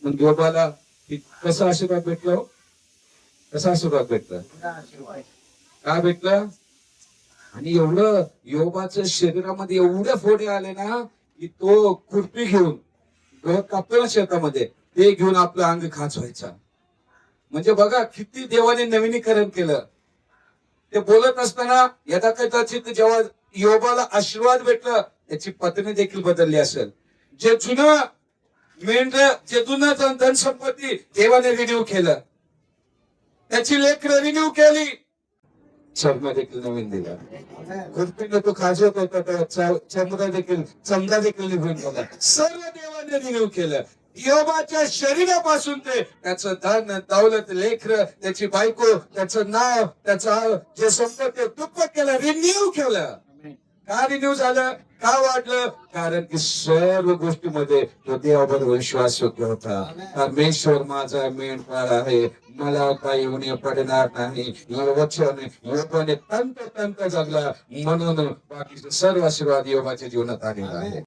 मग योबाला कसा आशीर्वाद भेटला हो? कसा आशीर्वाद भेटला? का भेटलं? आणि एवढं योबाच्या शरीरामध्ये एवढे फोडे आले ना की तो खुरपी घेऊन गवत कापतो ना शेतामध्ये, ते घेऊन आपलं अंग खाचवायचा. म्हणजे बघा किती देवाने नवीनीकरण केलं. ते बोलत असताना यदा कदाचित जेव्हा योबाला आशीर्वाद भेटला त्याची पत्नी देखील बदलली असेल. जे जुनं मेंढर, जे जुनं धन संपत्ती देवाने रिन्यू केलं, त्याची लेकरं रिन्यू केली, चर्म देखील नवीन दिला. खुरपीने तो खाजवत होता, चमडा देखील निघून गेला. सर्व देवाने रिन्यू केलं. योबाच्या शरीरापासून ते त्याचं धन दौलत, लेकर, त्याची बायको, त्याचं नाव, त्याचं जे संपत्ती दुप्पट केलं, रिन्यू केलं. का रिन्यू झालं? का वाढलं? कारण की सर्व गोष्टीमध्ये तो देवाबरोबर विश्वास होता. परमेश्वर माझा मेंढपाळ आहे, मला काही उणे पडणार नाही. वचन योबाने तंत जगला, म्हणून बाकीचे सर्व आशीर्वाद योबाच्या जीवनात आलेला आहे.